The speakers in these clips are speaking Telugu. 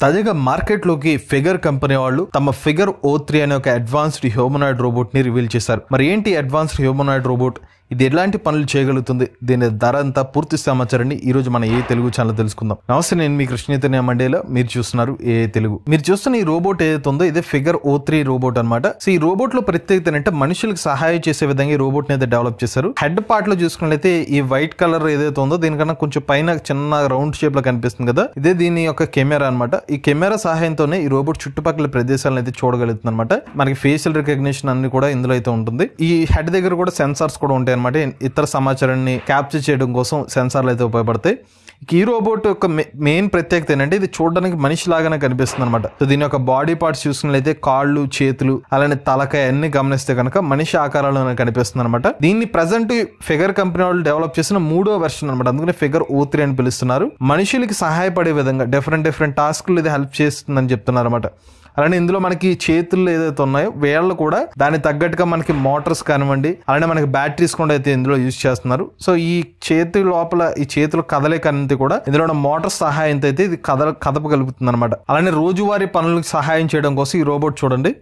తాజాగా మార్కెట్లోకి ఫిగర్ కంపెనీ వాళ్ళు తమ ఫిగర్ O3 అనే ఒక అడ్వాన్స్డ్ హ్యూమనాయిడ్ రోబోట్ ని రివీల్ చేశారు. మరి ఏంటి అడ్వాన్స్డ్ హ్యూమనాయిడ్ రోబోట్, ఇది ఎలాంటి పనులు చేయగలుగుతుంది, దీని ధర అంతా పూర్తి సమాచారాన్ని ఈ రోజు మన ఏ తెలుగు ఛానల్ తెలుసుకుందాం. నమస్తే, నేను మీ కృష్ణచైతన్య మండేలా, మీరు చూస్తున్నారు ఏ తెలుగు. మీరు చూస్తున్న ఈ రోబోట్ ఏదైతే ఉందో ఇదే ఫిగర్ O3 రోబోట్ అనమాట. సో ఈ రోబోట్ లో ప్రత్యేకత ఏంటంటే మనుషులకు సహాయం చేసే విధంగా ఈ రోబోట్ ని అయితే డెవలప్ చేశారు. హెడ్ పార్ట్ లో చూసుకున్నట్లయితే ఈ వైట్ కలర్ ఏదైతే ఉందో దీనికన్నా కొంచెం పైన చిన్న రౌండ్ షేప్ లో కనిపిస్తుంది కదా, ఇదే దీని యొక్క కెమెరా అనమాట. ఈ కెమెరా సహాయంతోనే ఈ రోబోట్ చుట్టుపక్కల ప్రదేశాలను అయితే చూడగలుగుతుంది అనమాట. మనకి ఫేషియల్ రికగ్నిషన్ అన్ని కూడా ఇందులో అయితే ఉంటుంది. ఈ హెడ్ దగ్గర కూడా సెన్సార్స్ కూడా ఉంటాయి అనమాట. ఇతర సమాచారాన్ని క్యాప్చర్ చేయడం కోసం సెన్సార్లు అయితే ఉపయోగపడతాయి. ఈ రోబోట్ యొక్క మెయిన్ ప్రత్యేకత ఏంటంటే ఇది చూడడానికి మనిషి లాగానే కనిపిస్తుంది అనమాట. సో దీని యొక్క బాడీ పార్ట్స్ చూసుకున్నట్లయితే కాళ్ళు, చేతులు, అలానే తలకాయ అన్ని గమనిస్తే కనుక మనిషి ఆకారాలు కనిపిస్తుంది అనమాట. దీన్ని ప్రెసెంట్ ఫిగర్ కంపెనీ వాళ్ళు డెవలప్ చేసిన 3వ వెర్షన్ అనమాట. అందుకని ఫిగర్ O3 అని పిలుస్తున్నారు. మనుషులకి సహాయపడే విధంగా డిఫరెంట్ టాస్క్లు ఇది హెల్ప్ చేస్తుందని చెప్తున్నారు అనమాట. అలానే ఇందులో మనకి చేతులు ఏదైతే ఉన్నాయో వేళ్ళు కూడా దాని తగ్గట్టుగా మనకి మోటార్స్ కానివ్వండి, అలానే మనకి బ్యాటరీస్ కూడా అయితే ఇందులో యూజ్ చేస్తున్నారు. సో ఈ చేతి లోపల ఈ చేతులు కదలిక అనేది కూడా ఇందులో ఉన్న మోటార్ సహాయంతో అయితే ఇది కదపగలుగుతుంది అనమాట. అలానే రోజువారీ పనులకు సహాయం చేయడం కోసం ఈ రోబోట్ చూడండి,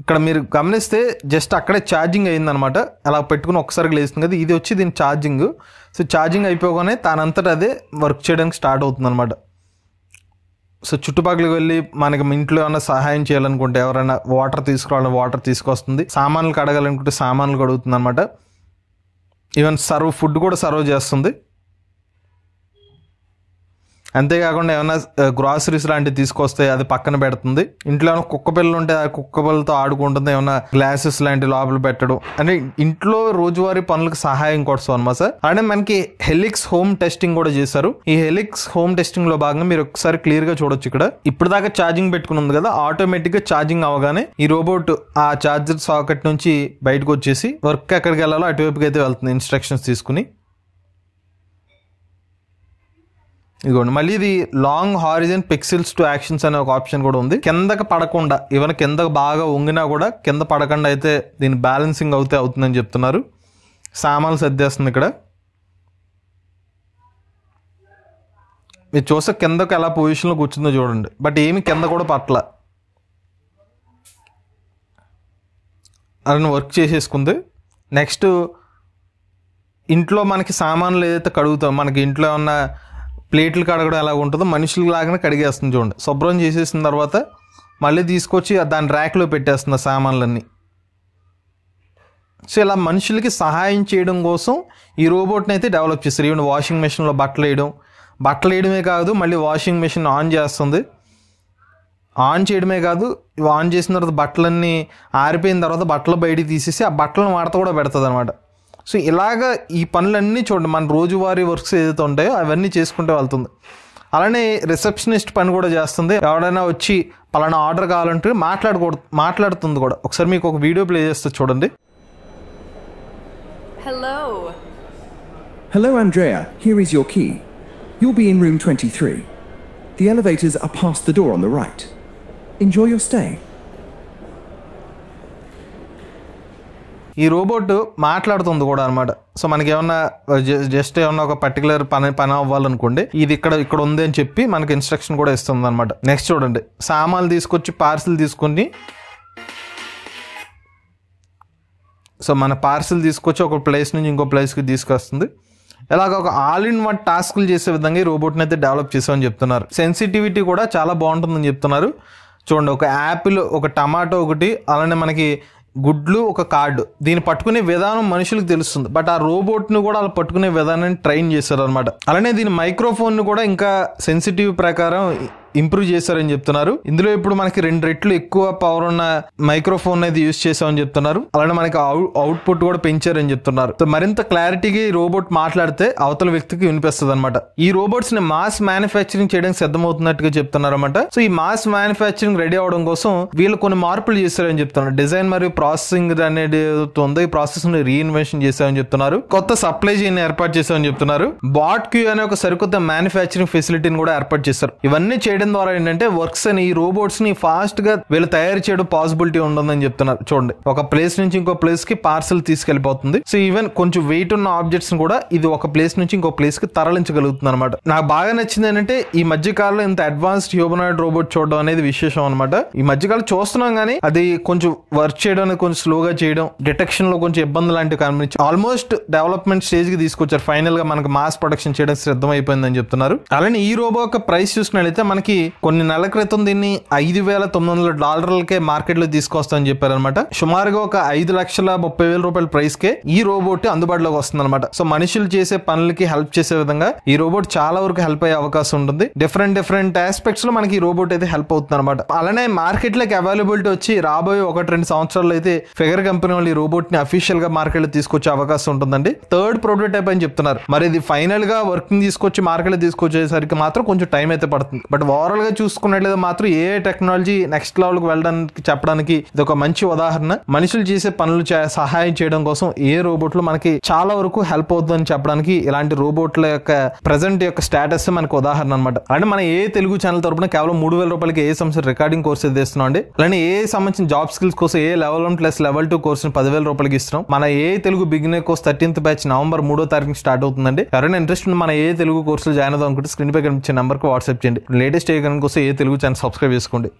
ఇక్కడ మీరు గమనిస్తే జస్ట్ అక్కడే ఛార్జింగ్ అయిందనమాట. అలా పెట్టుకుని ఒకసారి లేస్తుంది కదా, ఇది వచ్చి దీని ఛార్జింగ్. సో ఛార్జింగ్ అయిపోగానే దానంతటా అదే వర్క్ చేయడానికి స్టార్ట్ అవుతుంది అనమాట. సో చుట్టుపక్కలకి వెళ్ళి మనకి ఇంట్లో ఏమైనా సహాయం చేయాలనుకుంటే, ఎవరైనా వాటర్ తీసుకురావాలని వాటర్ తీసుకొస్తుంది, సామాన్లు కడగాలనుకుంటే సామాన్లు కడుగుతుంది అనమాట. ఈవెన్ ఫుడ్ కూడా సర్వ్ చేస్తుంది. అంతేకాకుండా ఏమైనా గ్రాసరీస్ లాంటివి తీసుకొస్తే అది పక్కన పెడుతుంది. ఇంట్లో ఏమైనా కుక్క పిల్లలు ఉంటే ఆ కుక్క పిల్లలతో ఆడుకుంటుంది. ఏమైనా గ్లాసెస్ లాంటి లోపల పెట్టడం అంటే ఇంట్లో రోజువారీ పనులకు సహాయం కోసం అనమాట సార్. అలానే మనకి హెలిక్స్ హోమ్ టెస్టింగ్ కూడా చేశారు. ఈ హెలిక్స్ హోమ్ టెస్టింగ్ లో భాగంగా మీరు ఒకసారి క్లియర్ గా చూడొచ్చు. ఇక్కడ ఇప్పుడు దాకా ఛార్జింగ్ పెట్టుకుని ఉంది కదా, ఆటోమేటిక్ గా ఛార్జింగ్ అవగానే ఈ రోబోట్ ఆ ఛార్జర్ సాకెట్ నుంచి బయటకు వచ్చేసి వర్క్ ఎక్కడికి వెళ్ళాలో అటువైపుకి అయితే వెళ్తుంది ఇన్స్ట్రక్షన్స్ తీసుకుని. ఇదిగోండి, మళ్ళీ ఇది long horizon pixels to actions అనే ఒక ఆప్షన్ కూడా ఉంది. కిందకి పడకుండా, ఈవెన్ కిందకు బాగా వంగినా కూడా కింద పడకుండా అయితే దీని బ్యాలెన్సింగ్ అవుతుందని చెప్తున్నారు. సామాన్లు సర్దేస్తుంది ఇక్కడ. మీరు చూస్తే కిందకు ఎలా పొజిషన్లో కూర్చుందో చూడండి, బట్ ఏమి కింద కూడా పట్ల అలా వర్క్ చేసేసుకుంది. నెక్స్ట్ ఇంట్లో మనకి సామాన్లు ఏదైతే కడుగుతాం, మనకి ఇంట్లో ఉన్న ప్లేట్లు కడగడం ఎలా ఉంటుందో మనుషుల లాగానే కడిగేస్తుంది చూడండి. శుభ్రం చేసేసిన తర్వాత మళ్ళీ తీసుకొచ్చి దాని ర్యాక్లో పెట్టేస్తుంది సామాన్లన్నీ. సో ఇలా మనుషులకి సహాయం చేయడం కోసం ఈ రోబోట్ని అయితే డెవలప్ చేస్తారు. ఈవెన్ వాషింగ్ మెషిన్లో బట్టలు వేయడమే కాదు, మళ్ళీ వాషింగ్ మెషిన్ ఆన్ చేస్తుంది. ఆన్ చేయడమే కాదు, ఆన్ చేసిన తర్వాత బట్టలన్నీ ఆరిపోయిన తర్వాత బట్టలు బయటికి తీసేసి ఆ బట్టలను మడత కూడా పెడుతుంది అనమాట. సో ఇలాగా ఈ పనులన్నీ చూడండి, మన రోజువారీ వర్క్స్ ఏదైతే ఉంటాయో అవన్నీ చేసుకుంటూ వెళ్తుంది. అలానే రిసెప్షనిస్ట్ పని కూడా చేస్తుంది. ఎవరైనా వచ్చి పలానా ఆర్డర్ కావాలంటే మాట్లాడుతుంది కూడా. ఒకసారి మీకు ఒక వీడియో ప్లే చేస్తే చూడండి. Hello Andrea, here is your key. You'll be in room 23. The elevators are past the door on the right. Enjoy your stay. ఈ రోబోట్ మాట్లాడుతుంది కూడా అనమాట. సో మనకి ఏమన్నా జస్ట్ ఏమన్నా ఒక పర్టికులర్ పని అవ్వాలనుకోండి, ఇది ఇక్కడ ఉంది అని చెప్పి మనకి ఇన్స్ట్రక్షన్ కూడా ఇస్తుంది అనమాట. నెక్స్ట్ చూడండి, సామాన్లు తీసుకొచ్చి పార్సిల్ తీసుకొని, సో మన పార్సిల్ తీసుకొచ్చి ఒక ప్లేస్ నుంచి ఇంకో ప్లేస్కి తీసుకొస్తుంది. ఇలాగ ఒక ఆల్ ఇన్ వన్ టాస్క్లు చేసే విధంగా ఈ రోబోట్ని అయితే డెవలప్ చేసామని చెప్తున్నారు. సెన్సిటివిటీ కూడా చాలా బాగుంటుందని చెప్తున్నారు. చూడండి, ఒక యాపిల్, ఒక టమాటో ఒకటి, అలానే మనకి గుడ్లు, ఒక కార్డు, దీన్ని పట్టుకునే విధానం మనుషులకు తెలుస్తుంది. బట్ ఆ రోబోట్ను కూడా అలా పట్టుకునే విధానాన్ని ట్రైన్ చేశారు అనమాట. అలానే దీని మైక్రోఫోన్ కూడా ఇంకా సెన్సిటివ్ ప్రకారం ఇంప్రూవ్ చేశారని చెప్తున్నారు. ఇందులో ఇప్పుడు మనకి 2 రెట్లు ఎక్కువ పవర్ ఉన్న మైక్రోఫోన్ అయితే యూజ్ చేసామని చెప్తున్నారు. అలానే మనకి అవుట్పుట్ కూడా పెంచారని చెప్తున్నారు. సో మరింత క్లారిటీగా ఈ రోబోట్ మాట్లాడితే అవతల వ్యక్తికి వినిపిస్తుంది అనమాట. ఈ రోబోట్స్ ని మాస్ మ్యానుఫ్యాక్చరింగ్ చేయడానికి సిద్ధమవుతున్నట్టుగా చెప్తున్నారు అనమాట. సో ఈ మాస్ మ్యానుఫ్యాక్చరింగ్ రెడీ అవడం కోసం వీళ్ళు కొన్ని మార్పులు చేశారని చెప్తున్నారు. డిజైన్ మరియు ప్రాసెసింగ్ అనేది ఉందో ఈ ప్రాసెస్ ని రీఇన్వెన్షన్ చేశామని చెప్తున్నారు. కొత్త సప్లై చైన్ ఏర్పాటు చేశామని చెప్తున్నారు. బాట్ క్యూ అనే ఒక సరికొత్త మ్యానుఫ్యాక్చరింగ్ ఫెసిలిటీని కూడా ఏర్పాటు చేశారు. ఇవన్నీ చేయడం చేయడం ద్వారా ఏంటంటే వర్క్స్ అని ఈ రోబోట్స్ ని ఫాస్ట్ గా వీళ్ళు తయారు చేయడం పాసిబిలిటీ ఉంటుందని చెప్తున్నారు. చూడండి, ఒక ప్లేస్ నుంచి ఇంకో ప్లేస్ కి పార్సల్ తీసుకెళ్లిపోతుంది. సో ఈవెన్ కొంచెం వెయిట్ ఉన్న ఆబ్జెక్ట్స్ కూడా ఇది ఒక ప్లేస్ నుంచి ఇంకో ప్లేస్ కి తరలించగలుగుతుంది అనమాట. నాకు బాగా నచ్చింది ఏంటంటే ఈ మధ్య కాలంలో ఇంత అడ్వాన్స్డ్ హ్యూమనాయిడ్ రోబోట్ చూడడం అనేది విశేషం అనమాట. ఈ మధ్యకాలం చూస్తున్నాం కానీ అది కొంచెం వర్క్ చేయడం అనేది కొంచెం స్లోగా చేయడం, డిటెక్షన్ లో కొంచెం ఇబ్బంది లాంటివి కనిపించి ఆల్మోస్ట్ డెవలప్మెంట్ స్టేజ్ కి తీసుకొచ్చారు. ఫైనల్ గా మనకి మాస్ ప్రొడక్షన్ చేయడం సిద్ధమైపోయిందని చెప్తున్నారు. అలానే ఈ రోబో యొక్క ప్రైస్ చూసినట్లయితే మనకి కొన్ని నెలల క్రితం దీన్ని $5,900 మార్కెట్ లో తీసుకొస్తామని చెప్పారనమాట. సుమారుగా ఒక 5,30,000 ప్రైస్ కే ఈ రోబోట్ అందుబాటులోకి వస్తుంది అనమాట. సో మనుషులు చేసే పనులకి హెల్ప్ చేసే విధంగా ఈ రోబోట్ చాలా వరకు హెల్ప్ అయ్యే అవకాశం ఉంటుంది. డిఫరెంట్ ఆస్పెక్ట్స్ లో మనకి ఈ రోబోట్ అయితే హెల్ప్ అవుతుంది అనమాట. అలానే మార్కెట్ లోకి అవైలబిలిటీ వచ్చి రాబోయే 1-2 సంవత్సరాలు అయితే ఫిగర్ కంపెనీ వాళ్ళు ఈ రోబోట్ ని అఫీషియల్ గా మార్కెట్ లో తీసుకొచ్చే అవకాశం ఉంటుందండి. థర్డ్ ప్రోటోటైప్ అని చెప్తున్నారు. మరి ఇది ఫైనల్ గా వర్కింగ్ తీసుకొచ్చి మార్కెట్ లో తీసుకొచ్చేసరికి మాత్రం కొంచెం టైం అయితే పడుతుంది. బట్ ఓవరాల్ గా చూసుకున్నట్లయితే మాత్రం ఏ టెక్నాలజీ నెక్స్ట్ లెవెల్ కి వెళ్ళడానికి చెప్పడానికి ఇది ఒక మంచి ఉదాహరణ. మనుషులు చేసే పనులు సహాయం చేయడం కోసం ఏ రోబోట్లు మనకి చాలా వరకు హెల్ప్ అవుతుందని చెప్పడానికి ఇలాంటి రోబోట్ల యొక్క ప్రెసెంట్ యొక్క స్టేటస్ మనకు ఉదాహరణ అనమాట. అంటే మన ఏ తెలుగు ఛానల్ తరపున కేవలం $3,000 ఏ సంవత్సరం రికార్డింగ్ కోర్స్ ఇస్తున్నాం అండి. అలానే ఏ సంబంధించిన జాబ్ స్కిల్స్ కోసం ఏ లెవెల్ 1 ప్లస్ లెవెల్ 2 కోర్స్ $10,000 ఇస్తున్నాం. మన ఏ Telugu beginner course 13th batch November 3వ స్టార్ట్ అవుతుందండి. ఎవరైనా ఇంట్రెస్ట్ ఉన్న మన ఏ తెలుగు కోర్సులు జాయిన్ అవుదాం అనుకుంటే స్క్రీన్ పై కనిపించే నెంబర్ కి వాట్సాప్ చేయండి. లేటెస్ట్ ఏ కోసం ఏ తెలుగు ఛానల్ సబ్స్క్రైబ్ చేసుకోండి.